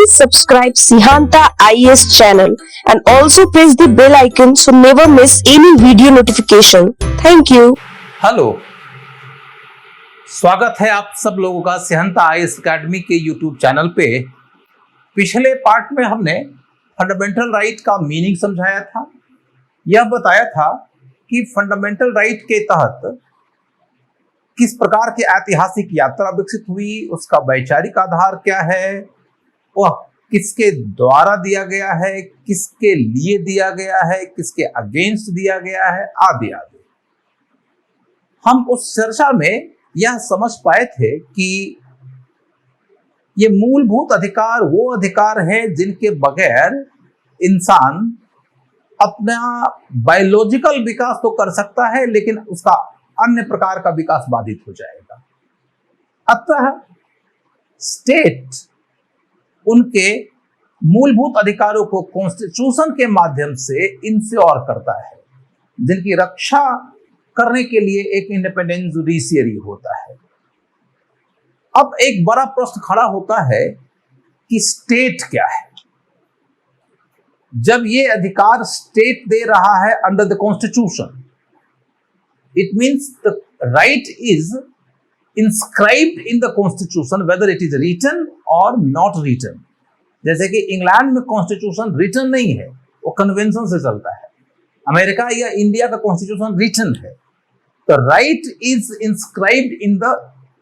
Please subscribe Sihanta IAS channel and also press the bell icon so never miss any video notification. Thank you. Hello, स्वागत है आप सब लोगों का Sihunta IAS academy के YouTube channel पे। पिछले पार्ट में हमने फंडामेंटल राइट का मीनिंग समझाया था। यह बताया था कि फंडामेंटल राइट के तहत किस प्रकार की ऐतिहासिक यात्रा विकसित हुई, उसका वैचारिक आधार क्या है, वह किसके द्वारा दिया गया है, किसके लिए दिया गया है, किसके अगेंस्ट दिया गया है, आदि आदि। हम उस चर्चा में यह समझ पाए थे कि ये मूलभूत अधिकार वो अधिकार है जिनके बगैर इंसान अपना बायोलॉजिकल विकास तो कर सकता है, लेकिन उसका अन्य प्रकार का विकास बाधित हो जाएगा। अतः स्टेट उनके मूलभूत अधिकारों को कॉन्स्टिट्यूशन के माध्यम से इंश्योर करता है, जिनकी रक्षा करने के लिए एक इंडिपेंडेंट जुडिशियरी होता है। अब एक बड़ा प्रश्न खड़ा होता है कि स्टेट क्या है। जब ये अधिकार स्टेट दे रहा है under the constitution, it means the right is inscribed in the constitution whether it is written or not written. जैसे कि इंग्लैंड में कॉन्स्टिट्यूशन रिटन नहीं है, वो कन्वेंशन से चलता है। अमेरिका या इंडिया का कॉन्स्टिट्यूशन रिटन है। The right is inscribed in the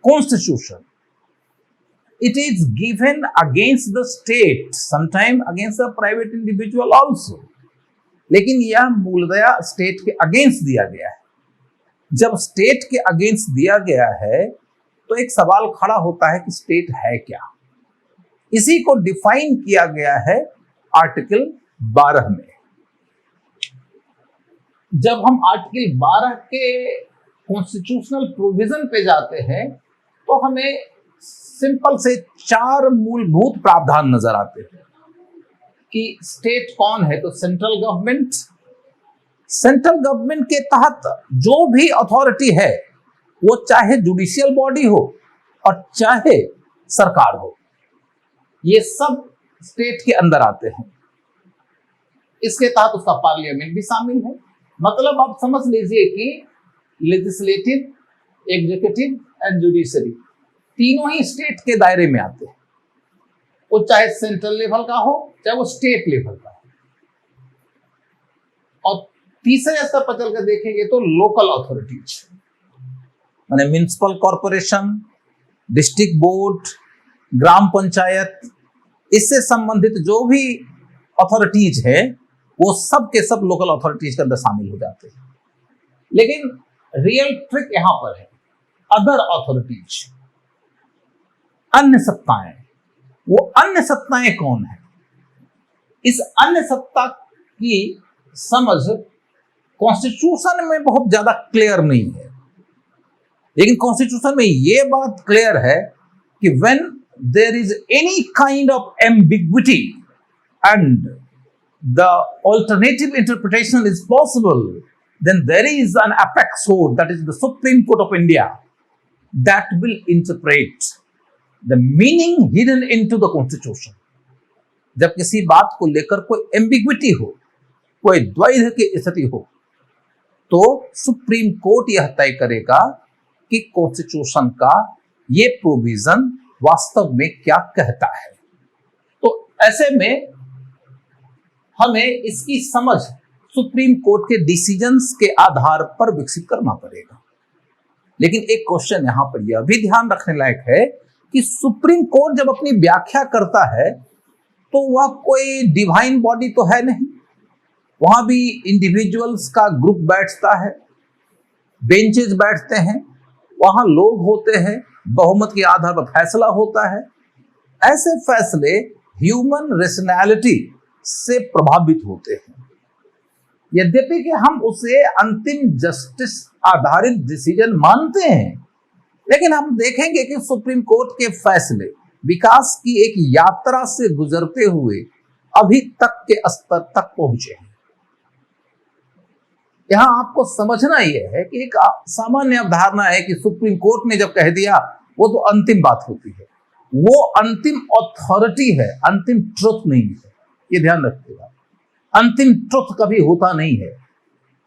constitution. It is given against the state, sometimes against a private individual also. लेकिन यह मूलतः स्टेट के अगेंस्ट दिया गया है। जब स्टेट के अगेंस्ट दिया गया है तो एक सवाल खड़ा होता है कि स्टेट है क्या। इसी को डिफाइन किया गया है आर्टिकल 12 में। जब हम आर्टिकल 12 के कॉन्स्टिट्यूशनल प्रोविजन पे जाते हैं तो हमें सिंपल से 4 मूलभूत प्रावधान नजर आते हैं कि स्टेट कौन है। तो सेंट्रल गवर्नमेंट, सेंट्रल गवर्नमेंट के तहत जो भी अथॉरिटी है वो चाहे जुडिशियल बॉडी हो और चाहे सरकार हो, ये सब स्टेट के अंदर आते हैं। इसके तहत उसका पार्लियामेंट भी शामिल है। मतलब आप समझ लीजिए कि लेजिस्लेटिव, एग्जीक्यूटिव एंड जुडिशरी तीनों ही स्टेट के दायरे में आते हैं। वो चाहे सेंट्रल लेवल का हो चाहे वो स्टेट लेवल का हो। और तीसरे स्तर पर चलकर देखेंगे तो लोकल अथॉरिटीज, माने म्युनिसिपल कॉर्पोरेशन, डिस्ट्रिक्ट बोर्ड, ग्राम पंचायत, इससे संबंधित जो भी अथॉरिटीज है वो सब के सब लोकल अथॉरिटीज के अंदर शामिल हो जाते हैं। लेकिन रियल ट्रिक यहां पर है अदर अथॉरिटीज, अन्य सत्ताएं। वो अन्य सत्ताएं कौन है? इस अन्य सत्ता की समझ कॉन्स्टिट्यूशन में बहुत ज्यादा क्लियर नहीं है, लेकिन कॉन्स्टिट्यूशन में यह बात क्लियर है कि when there is any kind of ambiguity and the alternative interpretation is possible, then there is an apex court, that is the Supreme Court of India, that will interpret the meaning hidden into the constitution. जब किसी बात को लेकर कोई ambiguity हो, कोई द्वैध की स्थिति हो, तो सुप्रीम कोर्ट यह तय करेगा कि कॉन्स्टिट्यूशन का ये प्रोविजन वास्तव में क्या कहता है। तो ऐसे में हमें इसकी समझ सुप्रीम कोर्ट के डिसीजंस के आधार पर विकसित करना पड़ेगा। लेकिन एक क्वेश्चन यहां पर यह भी ध्यान रखने लायक है कि सुप्रीम कोर्ट जब अपनी व्याख्या करता है तो वह कोई डिवाइन बॉडी तो है नहीं। वहां भी इंडिविजुअल्स का ग्रुप बैठता है, बेंचेस बैठते हैं, वहां लोग होते हैं, बहुमत के आधार पर फैसला होता है। ऐसे फैसले ह्यूमन रेशनैलिटी से प्रभावित होते हैं। यद्यपि कि हम उसे अंतिम जस्टिस आधारित डिसीजन मानते हैं, लेकिन हम देखेंगे कि सुप्रीम कोर्ट के फैसले विकास की एक यात्रा से गुजरते हुए अभी तक के स्तर तक पहुंचे हैं। यहां आपको समझना यह है कि एक सामान्य अवधारणा है कि सुप्रीम कोर्ट ने जब कह दिया वो तो अंतिम बात होती है। वो अंतिम अथॉरिटी है, अंतिम ट्रुथ नहीं है। ये ध्यान रखिएगा, अंतिम ट्रुथ कभी होता नहीं है।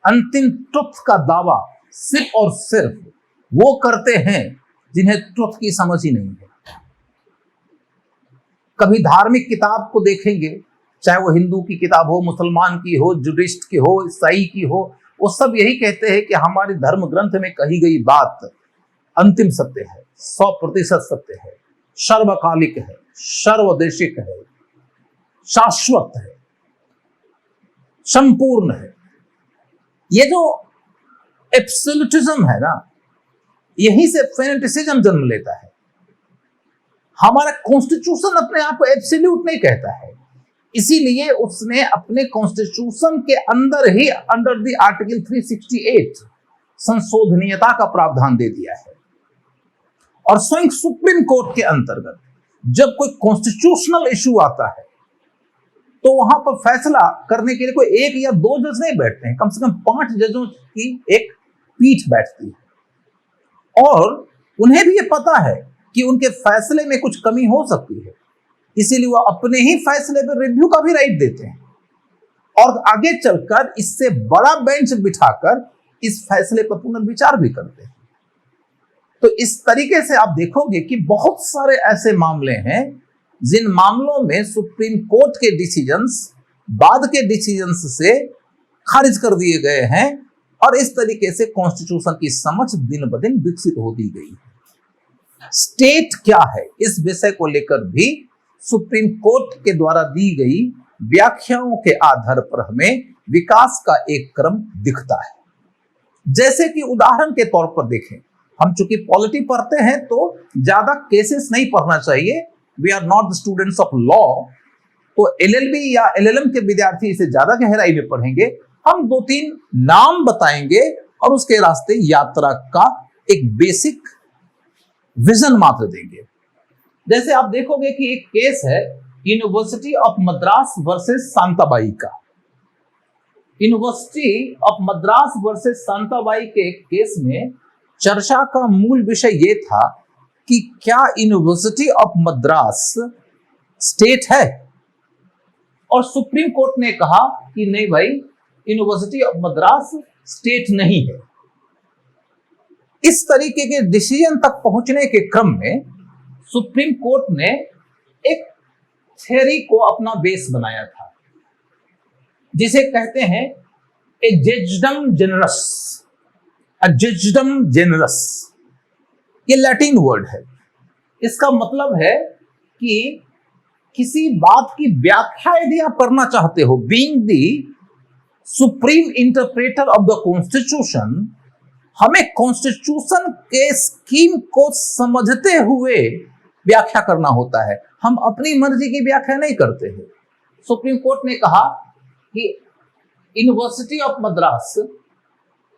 अंतिम ट्रुथ का दावा सिर्फ और सिर्फ वो करते हैं जिन्हें ट्रुथ की समझ ही नहीं है। कभी धार्मिक किताब को देखेंगे, चाहे वो हिंदू की किताब हो, मुसलमान की हो, जुडिस्ट की हो, ईसाई की हो, वो सब यही कहते हैं कि हमारे धर्म ग्रंथ में कही गई बात अंतिम सत्य है, 100% सत्य है, सर्वकालिक है, सर्वदेशिक है, शाश्वत है, संपूर्ण है। ये जो एब्सोल्यूटिज्म है ना, यहीं से फेनेटिसिज्म जन्म लेता है। हमारा कॉन्स्टिट्यूशन अपने आप को एब्सोल्यूट नहीं कहता है, इसीलिए उसने अपने कॉन्स्टिट्यूशन के अंदर ही अंडर द आर्टिकल 368 संशोधनीयता का प्रावधान दे दिया है। और स्वयं सुप्रीम कोर्ट के अंतर्गत जब कोई कॉन्स्टिट्यूशनल इशू आता है तो वहां पर फैसला करने के लिए कोई एक या दो जज नहीं बैठते हैं, कम से कम 5 जजों की एक पीठ बैठती है। और उन्हें भी ये पता है कि उनके फैसले में कुछ कमी हो सकती है, इसीलिए वो अपने ही फैसले पर रिव्यू का भी राइट देते हैं और आगे चलकर इससे बड़ा बेंच बिठाकर इस फैसले पर पुनर्विचार भी करते हैं। तो इस तरीके से आप देखोगे कि बहुत सारे ऐसे मामले हैं जिन मामलों में सुप्रीम कोर्ट के डिसीजंस बाद के डिसीजंस से खारिज कर दिए गए हैं और इस तरीके से कॉन्स्टिट्यूशन की समझ दिन ब दिन विकसित होती गई है। स्टेट क्या है, इस विषय को लेकर भी सुप्रीम कोर्ट के द्वारा दी गई व्याख्याओं के आधार पर हमें विकास का एक क्रम दिखता है। जैसे कि उदाहरण के तौर पर देखें, हम चूंकि पॉलिटी पढ़ते हैं तो ज्यादा केसेस नहीं पढ़ना चाहिए, we are not the students of law, तो एलएलबी या एलएलएम के विद्यार्थी इसे ज्यादा गहराई में पढ़ेंगे। हम 2-3 नाम बताएंगे और उसके रास्ते यात्रा का एक बेसिक विजन मात्र देंगे। जैसे आप देखोगे कि एक केस है university of Madras versus Shantabai का। University of Madras versus Shantabai के केस में चर्चा का मूल विषय यह था कि क्या यूनिवर्सिटी ऑफ मद्रास स्टेट है, और सुप्रीम कोर्ट ने कहा कि नहीं भाई, यूनिवर्सिटी ऑफ मद्रास स्टेट नहीं है। इस तरीके के डिसीजन तक पहुंचने के क्रम में सुप्रीम कोर्ट ने एक थ्योरी को अपना बेस बनाया था जिसे कहते हैं ए जजडम जेनरस। जजडम जेनरस ये लैटिन वर्ड है। इसका मतलब है कि किसी बात की व्याख्या यदि आप करना चाहते हो, being the supreme interpreter of the constitution, हमें कॉन्स्टिट्यूशन के स्कीम को समझते हुए व्याख्या करना होता है। हम अपनी मर्जी की व्याख्या नहीं करते हैं। सुप्रीम कोर्ट ने कहा कि यूनिवर्सिटी ऑफ मद्रास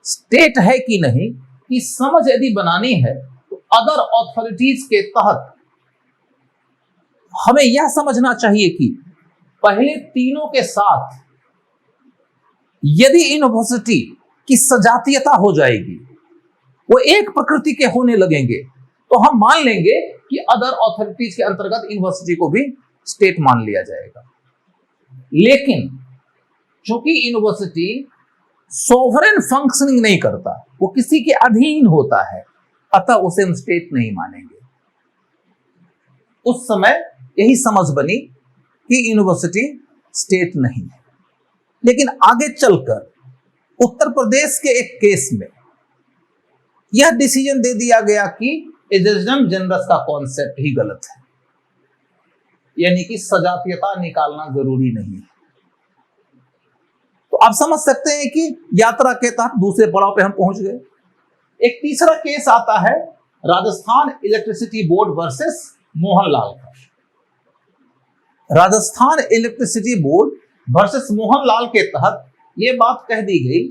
स्टेट है कि नहीं, कि समझ यदि बनानी है तो अदर अथॉरिटीज के तहत हमें यह समझना चाहिए कि पहले तीनों के साथ यदि यूनिवर्सिटी की सजातीयता हो जाएगी, वो एक प्रकृति के होने लगेंगे, तो हम मान लेंगे कि अदर अथॉरिटीज के अंतर्गत यूनिवर्सिटी को भी स्टेट मान लिया जाएगा। लेकिन चूंकि यूनिवर्सिटी सोवरेन फंक्शनिंग नहीं करता, वो किसी के अधीन होता है, अतः उसे हम स्टेट नहीं मानेंगे। उस समय यही समझ बनी कि यूनिवर्सिटी स्टेट नहीं है। लेकिन आगे चलकर उत्तर प्रदेश के एक केस में यह डिसीजन दे दिया गया कि एजजम जनरस का कॉन्सेप्ट ही गलत है, यानी कि सजातीयता निकालना जरूरी नहीं है। तो आप समझ सकते हैं कि यात्रा के तहत दूसरे पड़ाव पे हम पहुंच गए। एक तीसरा केस आता है Rajasthan electricity board versus Mohanlal का। Rajasthan electricity board versus Mohanlal के तहत यह बात कह दी गई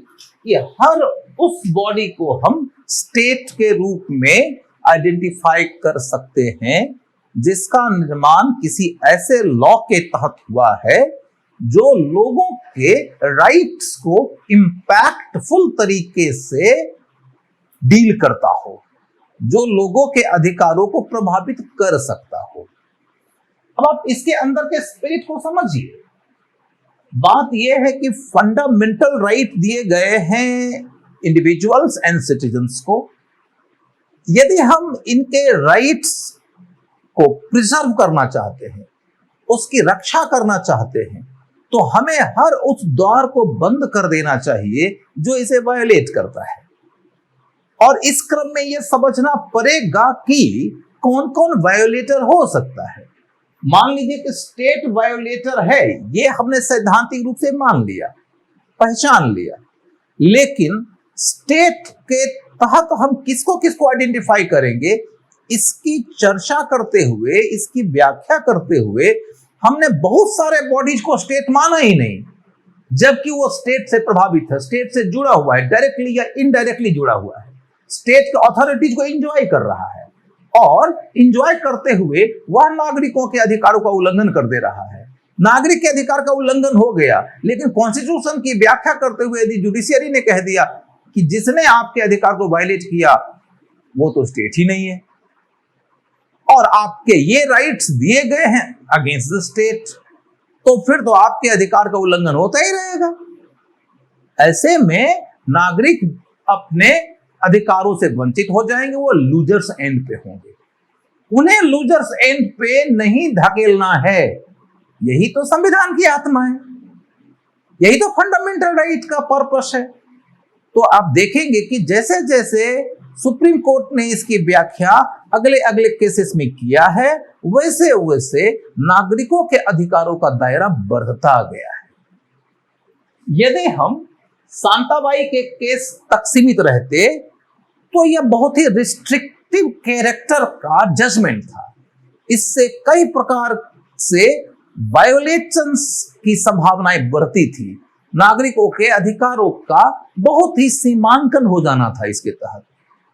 कि हर उस बॉडी को हम स्टेट के रूप में आइडेंटिफाई कर सकते हैं जिसका निर्माण किसी ऐसे लॉ के तहत हुआ है जो लोगों के राइट्स को इंपैक्टफुल तरीके से डील करता हो, जो लोगों के अधिकारों को प्रभावित कर सकता हो। अब आप इसके अंदर के स्पिरिट को समझिए। बात यह है कि फंडामेंटल राइट दिए गए हैं इंडिविजुअल्स एंड सिटीजन्स को। यदि हम इनके राइट्स को प्रिजर्व करना चाहते हैं, उसकी रक्षा करना चाहते हैं, तो हमें हर उस द्वार को बंद कर देना चाहिए जो इसे वायोलेट करता है। और इस क्रम में यह समझना पड़ेगा कि कौन कौन वायोलेटर हो सकता है। मान लीजिए कि स्टेट वायोलेटर है, ये हमने सैद्धांतिक रूप से मान लिया, पहचान लिया, लेकिन स्टेट के तहत हम किसको किसको आइडेंटिफाई करेंगे, इसकी चर्चा करते हुए, इसकी व्याख्या करते हुए हमने बहुत सारे बॉडीज को स्टेट माना ही नहीं, जबकि वो स्टेट से प्रभावित है, स्टेट से जुड़ा हुआ है, डायरेक्टली या इनडायरेक्टली जुड़ा हुआ है, स्टेट के अथॉरिटीज को एंजॉय कर रहा है और एंजॉय करते हुए वह नागरिकों के अधिकारों का उल्लंघन कर दे रहा है। नागरिक के अधिकार का उल्लंघन हो गया, लेकिन कॉन्स्टिट्यूशन की व्याख्या करते हुए यदि जुडिशियरी ने कह दिया कि जिसने आपके अधिकार को वायलेट किया वो तो स्टेट ही नहीं है और आपके ये राइट्स दिए गए हैं अगेंस्ट द स्टेट, तो फिर तो आपके अधिकार का उल्लंघन होता ही रहेगा। ऐसे में नागरिक अपने अधिकारों से वंचित हो जाएंगे, वो लूजर्स एंड पे होंगे। उन्हें लूजर्स एंड पे नहीं धकेलना है, यही तो संविधान की आत्मा है, यही तो फंडामेंटल राइट का पर्पस है। तो आप देखेंगे कि जैसे जैसे सुप्रीम कोर्ट ने इसकी व्याख्या अगले अगले केसेस में किया है, वैसे वैसे नागरिकों के अधिकारों का दायरा बढ़ता गया है। यदि हम शांताबाई के केस तक सीमित रहते तो यह बहुत ही रिस्ट्रिक्टिव कैरेक्टर का जजमेंट था। इससे कई प्रकार से वायोलेशंस की संभावनाएं बढ़ती थी, नागरिकों के अधिकारों का बहुत ही सीमांकन हो जाना था इसके तहत।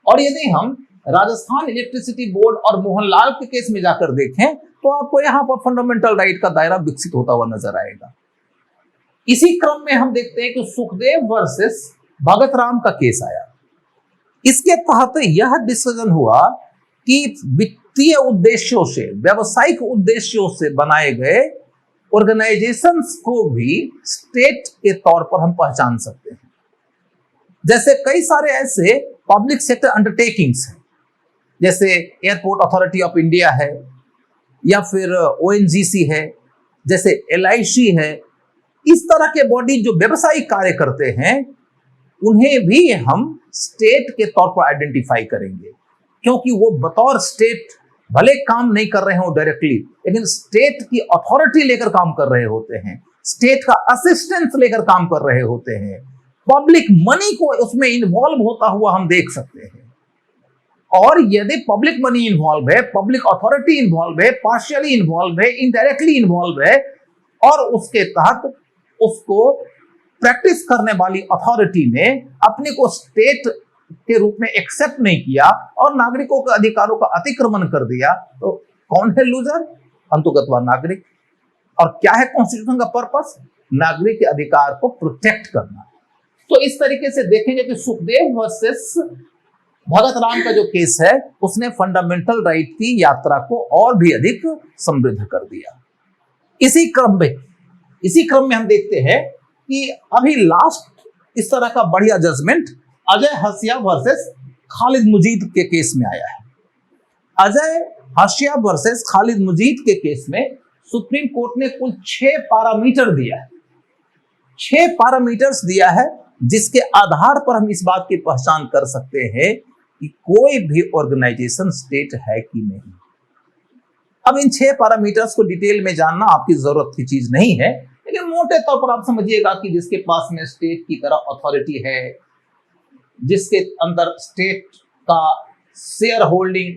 और यदि हम राजस्थान इलेक्ट्रिसिटी बोर्ड और मोहनलाल के केस में जाकर देखें तो आपको यहां पर फंडामेंटल राइट का दायरा विकसित होता हुआ नजर आएगा। इसी क्रम में हम देखते हैं कि सुखदेव वर्सेस भगत राम का केस आया। इसके तहत यह डिसीजन हुआ कि वित्तीय उद्देश्यों से, व्यावसायिक उद्देश्यों से बनाए गए ऑर्गेनाइजेशंस को भी स्टेट के तौर पर हम पहचान सकते हैं। जैसे कई सारे ऐसे पब्लिक सेक्टर अंडरटेकिंग्स हैं, जैसे एयरपोर्ट अथॉरिटी ऑफ इंडिया है या फिर ओएनजीसी है, जैसे एलआईसी है। इस तरह के बॉडी जो व्यवसायिक कार्य करते हैं उन्हें भी हम स्टेट के तौर पर आइडेंटिफाई करेंगे, क्योंकि वो बतौर स्टेट भले काम नहीं कर रहे हो डायरेक्टली, लेकिन स्टेट की अथॉरिटी लेकर काम कर रहे होते हैं, स्टेट का असिस्टेंस लेकर काम कर रहे होते हैं, पब्लिक मनी को उसमें इन्वॉल्व होता हुआ हम देख सकते हैं। और यदि पब्लिक मनी इन्वॉल्व है, पब्लिक अथॉरिटी इन्वॉल्व है, पार्शियली इन्वॉल्व है, इनडायरेक्टली इन्वॉल्व है, और उसके तहत उसको प्रैक्टिस करने वाली अथॉरिटी ने अपने को स्टेट के रूप में एक्सेप्ट नहीं किया और नागरिकों के अधिकारों का अतिक्रमण कर दिया, तो कौन है लूजर? अंतुगतवा नागरिक। और क्या है कॉन्स्टिट्यूशन का पर्पस? नागरिक के अधिकार को प्रोटेक्ट करना। तो इस तरीके से देखेंगे कि सुखदेव वर्सेस भगत राम का जो केस है उसने फंडामेंटल राइट की यात्रा को और भी अधिक समृद्ध कर दिया। इसी क्रम में हम देखते हैं कि अभी लास्ट इस तरह का बढ़िया जजमेंट अजय हसिया वर्सेस खालिद मुजीद के केस में आया है। अजय हसिया वर्सेस खालिद मुजीद के केस में सुप्रीम कोर्ट ने कुल 6 पैरामीटर दिया है, 6 पैरामीटर्स दिया है, जिसके आधार पर हम इस बात की पहचान कर सकते हैं कि कोई भी ऑर्गेनाइजेशन स्टेट है कि नहीं। अब इन 6 पैरामीटर्स को डिटेल में जानना आपकी जरूरत की चीज नहीं है, लेकिन मोटे तौर पर आप समझिएगा कि जिसके पास में स्टेट की तरह अथॉरिटी है, जिसके अंदर स्टेट का शेयर होल्डिंग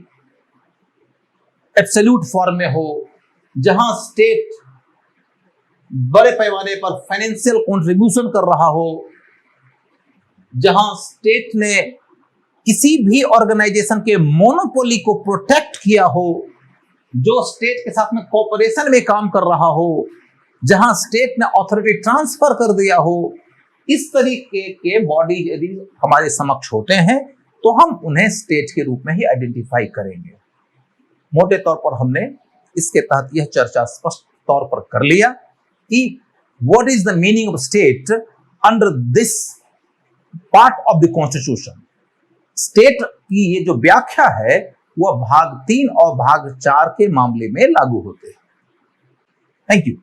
एब्सोल्यूट फॉर्म में हो, जहां स्टेट बड़े पैमाने पर फाइनेंशियल कंट्रीब्यूशन कर रहा हो, जहां स्टेट ने किसी भी ऑर्गेनाइजेशन के मोनोपोली को प्रोटेक्ट किया हो, जो स्टेट के साथ में कोऑपरेशन में काम कर रहा हो, जहां स्टेट ने अथॉरिटी ट्रांसफर कर दिया हो, इस तरीके के बॉडी यदि हमारे समक्ष होते हैं तो हम उन्हें स्टेट के रूप में ही आइडेंटिफाई करेंगे। मोटे तौर पर हमने इसके तहत यह चर्चा स्पष्ट तौर पर कर लिया कि what is the meaning of state under this part of the constitution. State की ये जो व्याख्या है वह भाग 3 और भाग 4 के मामले में लागू होते हैं। Thank you.